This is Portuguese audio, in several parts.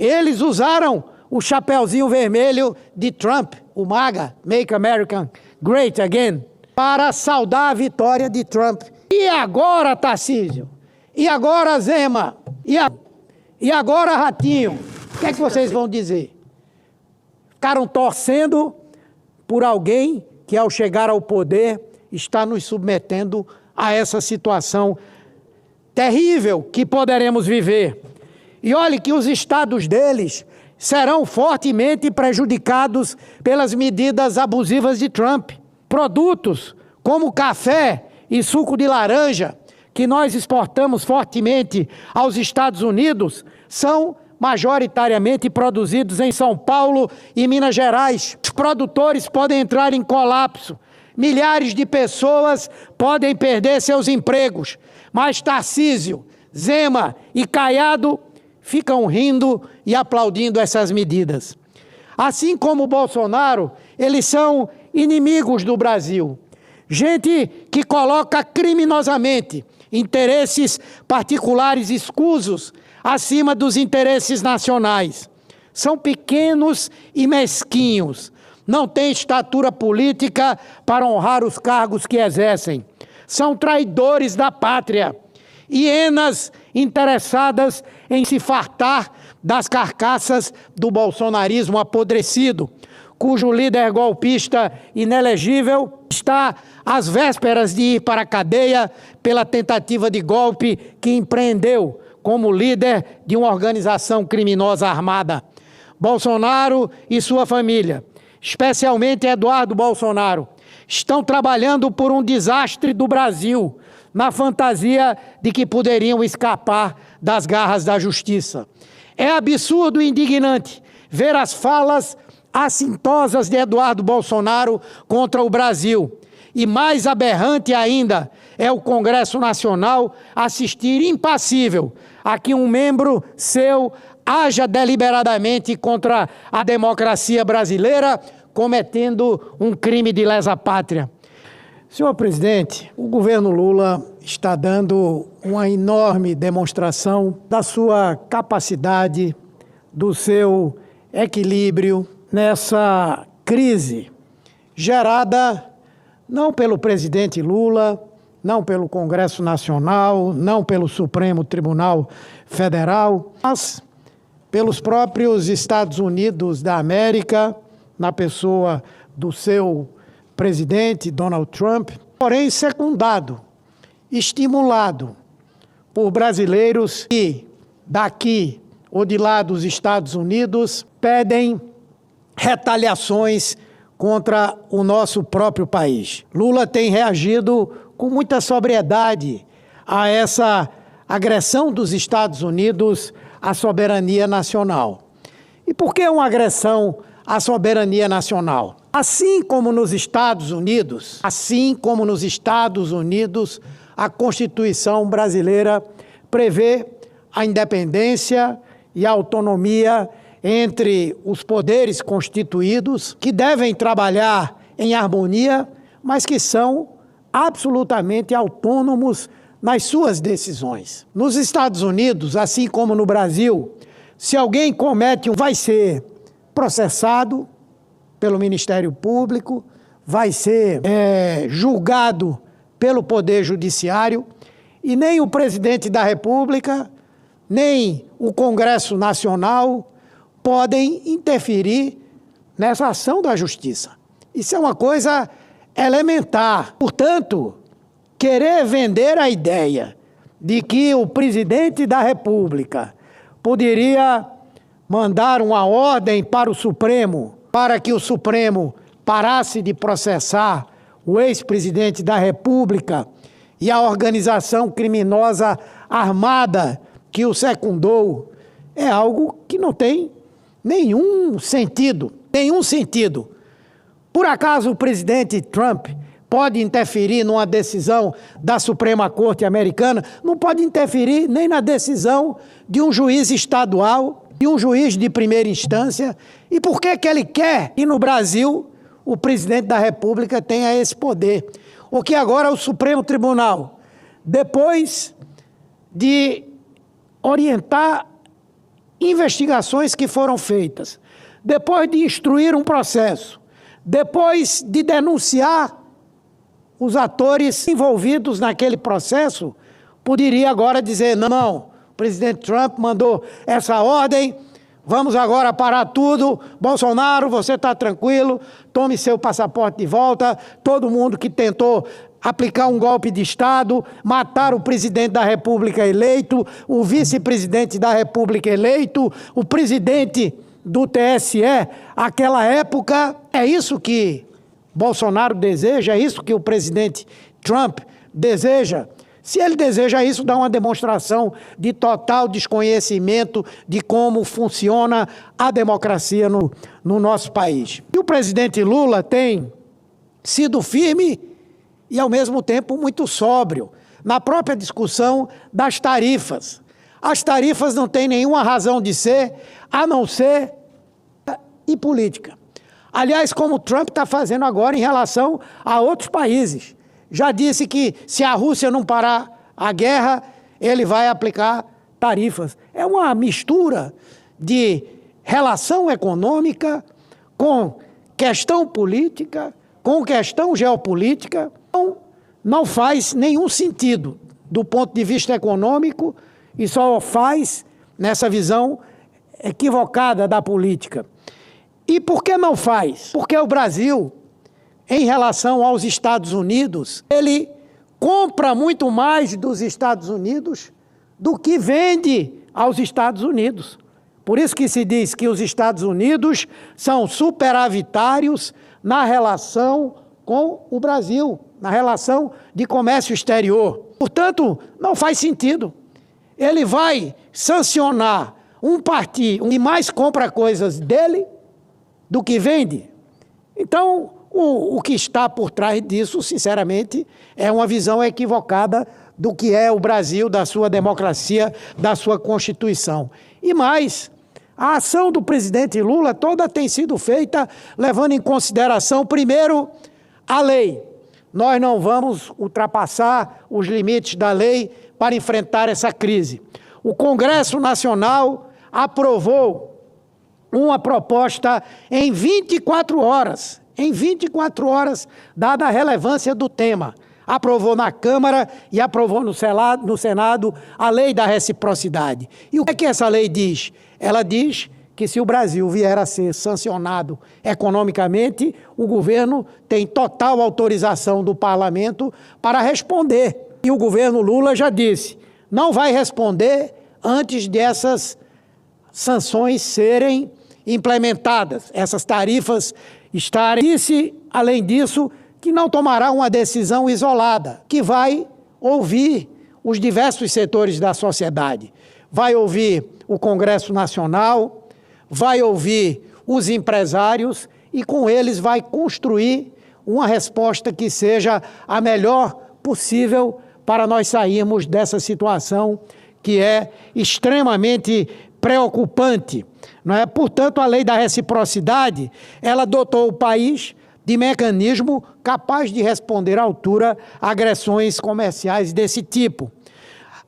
Eles usaram o chapeuzinho vermelho de Trump, o MAGA, Make America Great Again, para saudar a vitória de Trump. E agora, Tarcísio? E agora, Zema? E agora, Ratinho? O que é que vocês vão dizer? Ficaram torcendo por alguém que, ao chegar ao poder, está nos submetendo a essa situação terrível que poderemos viver. E olhe que os estados deles serão fortemente prejudicados pelas medidas abusivas de Trump. Produtos como café e suco de laranja, que nós exportamos fortemente aos Estados Unidos, são majoritariamente produzidos em São Paulo e Minas Gerais. Os produtores podem entrar em colapso, milhares de pessoas podem perder seus empregos, mas Tarcísio, Zema e Caiado ficam rindo e aplaudindo essas medidas. Assim como o Bolsonaro, eles são inimigos do Brasil. Gente que coloca criminosamente interesses particulares escusos acima dos interesses nacionais. São pequenos e mesquinhos. Não têm estatura política para honrar os cargos que exercem. São traidores da pátria. Hienas interessadas em se fartar das carcaças do bolsonarismo apodrecido, cujo líder golpista inelegível está às vésperas de ir para a cadeia pela tentativa de golpe que empreendeu como líder de uma organização criminosa armada. Bolsonaro e sua família, especialmente Eduardo Bolsonaro, estão trabalhando por um desastre do Brasil, na fantasia de que poderiam escapar das garras da justiça. É absurdo e indignante ver as falas assintosas de Eduardo Bolsonaro contra o Brasil. E mais aberrante ainda é o Congresso Nacional assistir impassível a que um membro seu haja deliberadamente contra a democracia brasileira, cometendo um crime de lesa-pátria. Senhor presidente, o governo Lula está dando uma enorme demonstração da sua capacidade, do seu equilíbrio nessa crise gerada não pelo presidente Lula, não pelo Congresso Nacional, não pelo Supremo Tribunal Federal, mas pelos próprios Estados Unidos da América, na pessoa do seu presidente Donald Trump, porém secundado, estimulado por brasileiros que daqui ou de lá dos Estados Unidos pedem retaliações contra o nosso próprio país. Lula tem reagido com muita sobriedade a essa agressão dos Estados Unidos à soberania nacional. E por que uma agressão à soberania nacional? Assim como nos Estados Unidos, a Constituição brasileira prevê a independência e a autonomia entre os poderes constituídos, que devem trabalhar em harmonia, mas que são absolutamente autônomos nas suas decisões. Nos Estados Unidos, assim como no Brasil, se alguém comete vai ser processado pelo Ministério Público, vai ser julgado pelo Poder Judiciário, e nem o presidente da República, nem o Congresso Nacional podem interferir nessa ação da Justiça. Isso é uma coisa elementar. Portanto, querer vender a ideia de que o presidente da República poderia mandar uma ordem para o Supremo, para que o Supremo parasse de processar o ex-presidente da República e a organização criminosa armada que o secundou, é algo que não tem nenhum sentido. Por acaso o presidente Trump pode interferir numa decisão da Suprema Corte americana? Não pode interferir nem na decisão de um juiz estadual, de um juiz de primeira instância. E por que ele quer que no Brasil o presidente da República tenha esse poder? O que agora o Supremo Tribunal, depois de orientar investigações que foram feitas, depois de instruir um processo, depois de denunciar os atores envolvidos naquele processo, poderia agora dizer, não, o presidente Trump mandou essa ordem, vamos agora parar tudo, Bolsonaro, você está tranquilo, tome seu passaporte de volta, todo mundo que tentou aplicar um golpe de Estado, matar o presidente da República eleito, o vice-presidente da República eleito, o presidente do TSE, aquela época, é isso que Bolsonaro deseja, é isso que o presidente Trump deseja. Se ele deseja isso, dá uma demonstração de total desconhecimento de como funciona a democracia no nosso país. E o presidente Lula tem sido firme e, ao mesmo tempo, muito sóbrio na própria discussão das tarifas. As tarifas não têm nenhuma razão de ser, a não ser e política. Aliás, como o Trump está fazendo agora em relação a outros países. Já disse que se a Rússia não parar a guerra, ele vai aplicar tarifas. É uma mistura de relação econômica com questão política, com questão geopolítica. Não faz nenhum sentido do ponto de vista econômico e só faz nessa visão equivocada da política. E por que não faz? Porque o Brasil, em relação aos Estados Unidos, ele compra muito mais dos Estados Unidos do que vende aos Estados Unidos. Por isso que se diz que os Estados Unidos são superavitários na relação com o Brasil, na relação de comércio exterior. Portanto, não faz sentido. Ele vai sancionar um partido que mais compra coisas dele do que vende. Então, o que está por trás disso, sinceramente, é uma visão equivocada do que é o Brasil, da sua democracia, da sua Constituição. E mais, a ação do presidente Lula toda tem sido feita levando em consideração, primeiro, a lei. Nós não vamos ultrapassar os limites da lei para enfrentar essa crise. O Congresso Nacional aprovou uma proposta em 24 horas. Em 24 horas, dada a relevância do tema. Aprovou na Câmara e aprovou no Senado a lei da reciprocidade. E o que é que essa lei diz? Ela diz que se o Brasil vier a ser sancionado economicamente, o governo tem total autorização do parlamento para responder. E o governo Lula já disse, não vai responder antes dessas sanções serem implementadas, essas tarifas estarem. Disse, além disso, que não tomará uma decisão isolada, que vai ouvir os diversos setores da sociedade. Vai ouvir o Congresso Nacional, vai ouvir os empresários e com eles vai construir uma resposta que seja a melhor possível para nós sairmos dessa situação que é extremamente preocupante, não é? Portanto, a lei da reciprocidade, ela dotou o país de mecanismo capaz de responder à altura a agressões comerciais desse tipo.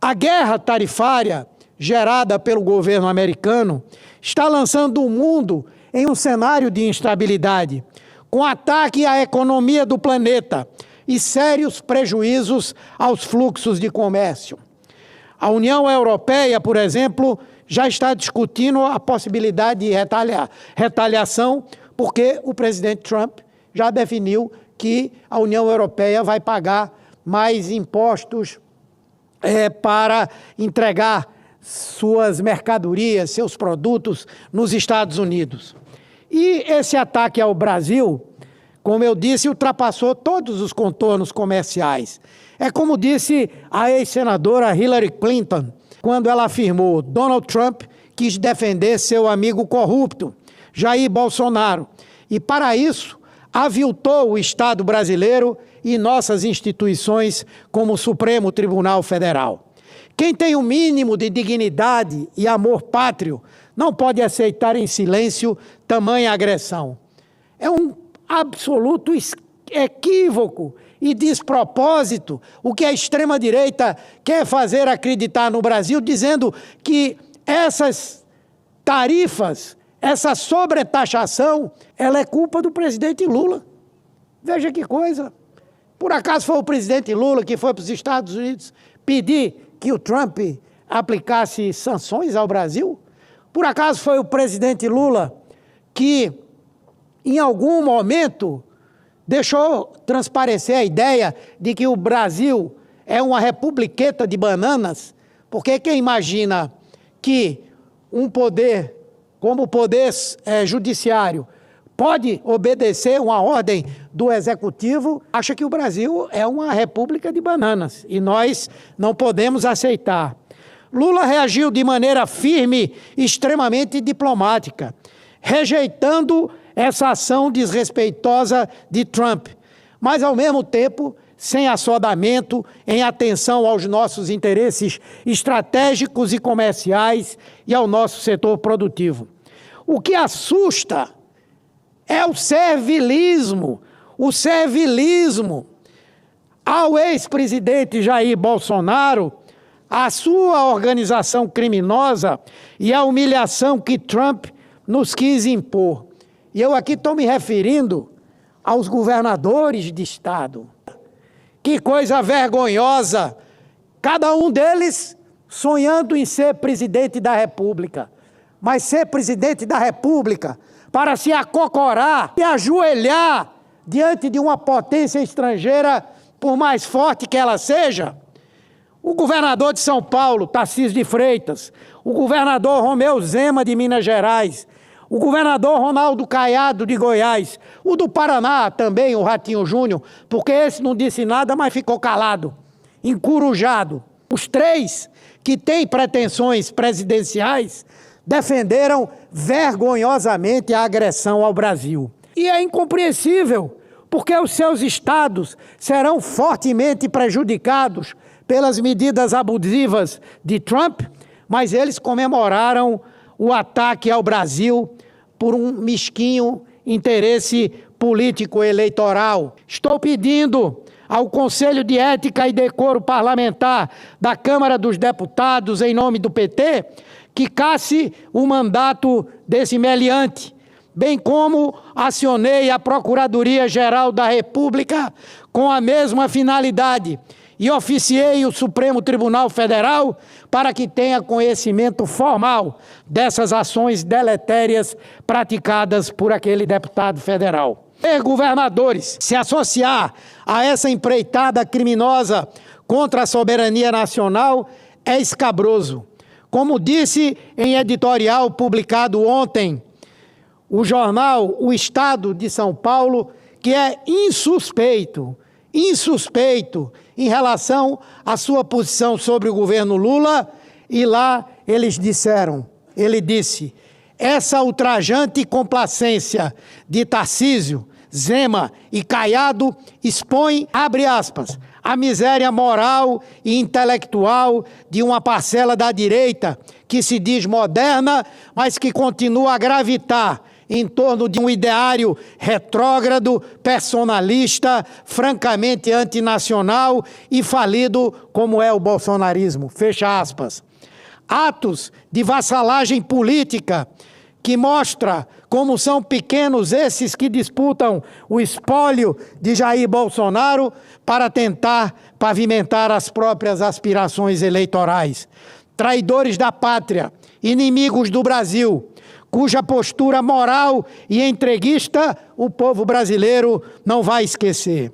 A guerra tarifária gerada pelo governo americano está lançando o mundo em um cenário de instabilidade, com ataque à economia do planeta e sérios prejuízos aos fluxos de comércio. A União Europeia, por exemplo, já está discutindo a possibilidade de retaliação, porque o presidente Trump já definiu que a União Europeia vai pagar mais impostos para entregar suas mercadorias, seus produtos nos Estados Unidos. E esse ataque ao Brasil, como eu disse, ultrapassou todos os contornos comerciais. É como disse a ex-senadora Hillary Clinton, quando ela afirmou: Donald Trump quis defender seu amigo corrupto, Jair Bolsonaro, e para isso aviltou o Estado brasileiro e nossas instituições como o Supremo Tribunal Federal. Quem tem o mínimo de dignidade e amor pátrio não pode aceitar em silêncio tamanha agressão. É um absoluto equívoco e despropósito o que a extrema-direita quer fazer acreditar no Brasil, dizendo que essas tarifas, essa sobretaxação, ela é culpa do presidente Lula. Veja que coisa. Por acaso foi o presidente Lula que foi para os Estados Unidos pedir que o Trump aplicasse sanções ao Brasil? Por acaso foi o presidente Lula que, em algum momento, deixou transparecer a ideia de que o Brasil é uma republiqueta de bananas? Porque quem imagina que um poder, como o poder judiciário, pode obedecer uma ordem do executivo, acha que o Brasil é uma república de bananas e nós não podemos aceitar. Lula reagiu de maneira firme e extremamente diplomática, rejeitando essa ação desrespeitosa de Trump, mas ao mesmo tempo sem assodamento, em atenção aos nossos interesses estratégicos e comerciais e ao nosso setor produtivo. O que assusta é o servilismo ao ex-presidente Jair Bolsonaro, a sua organização criminosa e a humilhação que Trump nos quis impor. E eu aqui estou me referindo aos governadores de estado. Que coisa vergonhosa! Cada um deles sonhando em ser presidente da República. Mas ser presidente da República para se acocorar e ajoelhar diante de uma potência estrangeira, por mais forte que ela seja. O governador de São Paulo, Tarcísio de Freitas, o governador Romeu Zema de Minas Gerais, o governador Ronaldo Caiado de Goiás, o do Paraná também, o Ratinho Júnior, porque esse não disse nada, mas ficou calado, encurujado. Os três que têm pretensões presidenciais defenderam vergonhosamente a agressão ao Brasil. E é incompreensível, porque os seus estados serão fortemente prejudicados pelas medidas abusivas de Trump, mas eles comemoraram o ataque ao Brasil por um mesquinho interesse político-eleitoral. Estou pedindo ao Conselho de Ética e Decoro Parlamentar da Câmara dos Deputados, em nome do PT, que casse o mandato desse meliante, bem como acionei a Procuradoria-Geral da República com a mesma finalidade e oficiei o Supremo Tribunal Federal para que tenha conhecimento formal dessas ações deletérias praticadas por aquele deputado federal. Governadores, se associar a essa empreitada criminosa contra a soberania nacional é escabroso. Como disse em editorial publicado ontem, o jornal O Estado de São Paulo, que é insuspeito em relação à sua posição sobre o governo Lula, e lá ele disse, essa ultrajante complacência de Tarcísio, Zema e Caiado expõe, abre aspas, a miséria moral e intelectual de uma parcela da direita que se diz moderna, mas que continua a gravitar em torno de um ideário retrógrado, personalista, francamente antinacional e falido como é o bolsonarismo. Fecha aspas. Atos de vassalagem política que mostra como são pequenos esses que disputam o espólio de Jair Bolsonaro para tentar pavimentar as próprias aspirações eleitorais. Traidores da pátria, inimigos do Brasil, cuja postura moral e entreguista o povo brasileiro não vai esquecer.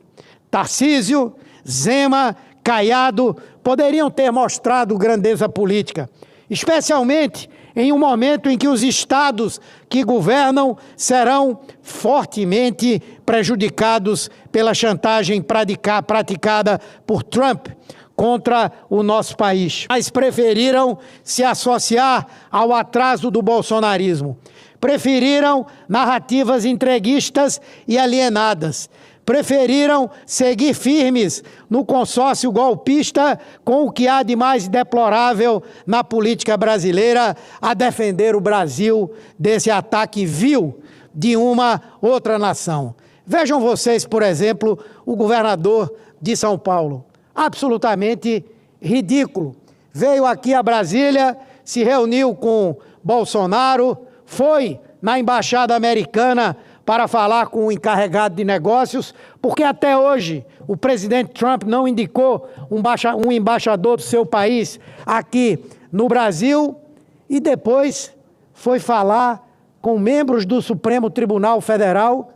Tarcísio, Zema, Caiado poderiam ter mostrado grandeza política, especialmente em um momento em que os estados que governam serão fortemente prejudicados pela chantagem praticada por Trump contra o nosso país. Mas preferiram se associar ao atraso do bolsonarismo. Preferiram narrativas entreguistas e alienadas. Preferiram seguir firmes no consórcio golpista com o que há de mais deplorável na política brasileira, a defender o Brasil desse ataque vil de uma outra nação. Vejam vocês, por exemplo, o governador de São Paulo. Absolutamente ridículo. Veio aqui a Brasília, se reuniu com Bolsonaro foi na embaixada americana para falar com o encarregado de negócios, porque até hoje o presidente Trump não indicou um embaixador do seu país aqui no Brasil, e depois foi falar com membros do Supremo Tribunal Federal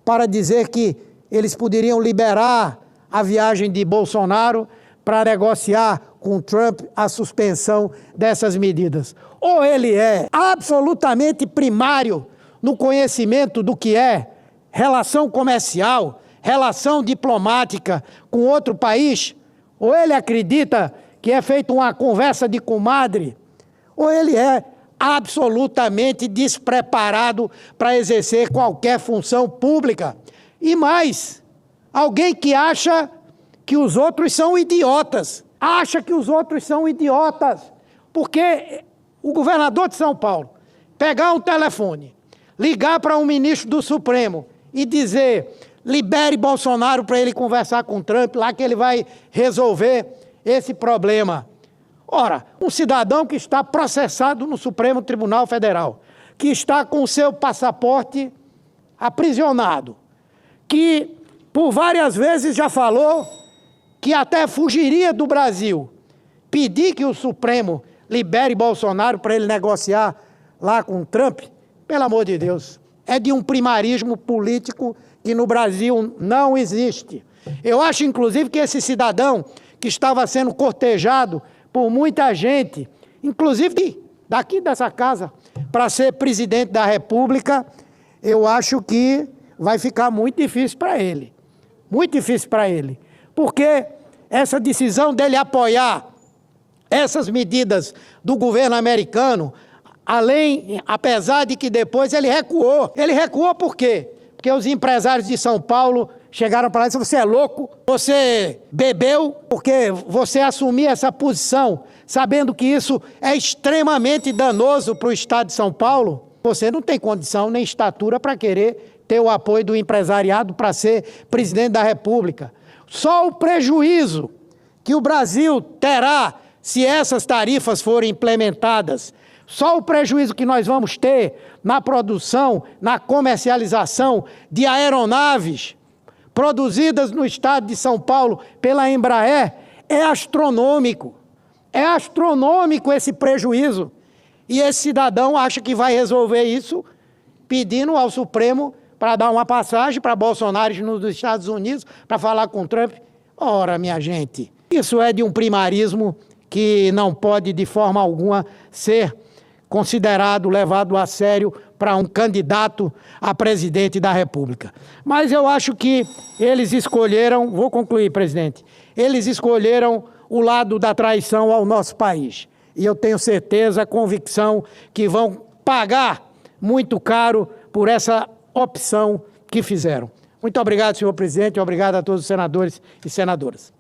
para dizer que eles poderiam liberar a viagem de Bolsonaro para negociar com Trump a suspensão dessas medidas. Ou ele é absolutamente primário no conhecimento do que é relação comercial, relação diplomática com outro país, ou ele acredita que é feita uma conversa de comadre, ou ele é absolutamente despreparado para exercer qualquer função pública. E mais, alguém que acha que os outros são idiotas, porque o governador de São Paulo pegar um telefone, ligar para um ministro do Supremo e dizer: libere Bolsonaro para ele conversar com Trump, lá que ele vai resolver esse problema. Ora, um cidadão que está processado no Supremo Tribunal Federal, que está com o seu passaporte aprisionado, que por várias vezes já falou que até fugiria do Brasil, pedir que o Supremo libere Bolsonaro para ele negociar lá com Trump, pelo amor de Deus, é de um primarismo político que no Brasil não existe. Eu acho, inclusive, que esse cidadão que estava sendo cortejado por muita gente, inclusive daqui dessa casa, para ser presidente da República, eu acho que vai ficar muito difícil para ele. Muito difícil para ele. Porque essa decisão dele apoiar essas medidas do governo americano, apesar de que depois ele recuou. Ele recuou por quê? Porque os empresários de São Paulo chegaram para lá e disseram: você é louco? Você bebeu? Porque você assumir essa posição, sabendo que isso é extremamente danoso para o estado de São Paulo, você não tem condição nem estatura para querer ter o apoio do empresariado para ser presidente da República. Só o prejuízo que o Brasil terá se essas tarifas forem implementadas, só o prejuízo que nós vamos ter na produção, na comercialização de aeronaves produzidas no estado de São Paulo pela Embraer é astronômico. É astronômico esse prejuízo. E esse cidadão acha que vai resolver isso pedindo ao Supremo para dar uma passagem para Bolsonaro nos Estados Unidos para falar com Trump. Ora, minha gente, isso é de um primarismo que não pode de forma alguma ser considerado, levado a sério para um candidato a presidente da República. Mas eu acho que eles escolheram, vou concluir, presidente, eles escolheram o lado da traição ao nosso país. E eu tenho certeza, convicção, que vão pagar muito caro por essa opção que fizeram. Muito obrigado, senhor presidente, obrigado a todos os senadores e senadoras.